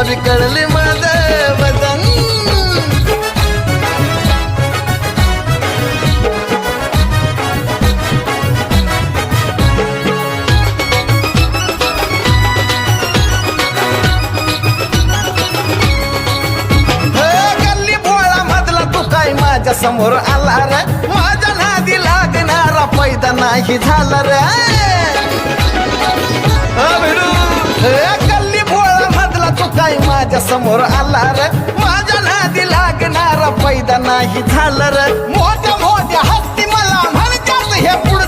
विकळले माझं वजन. गल्ली भोळा मधला तू काय माझ्या समोर आला रे, माझ्या नादी लागणारा पैदा नाही झाला रे. गल्ली भोळा मधला तू काय माझ्या समोर आला रे, माझ्या नादी लागणारा पैदा नाही झाला रे. मोठ्या मोठ्या हत्ती मला म्हणतात हे पुढं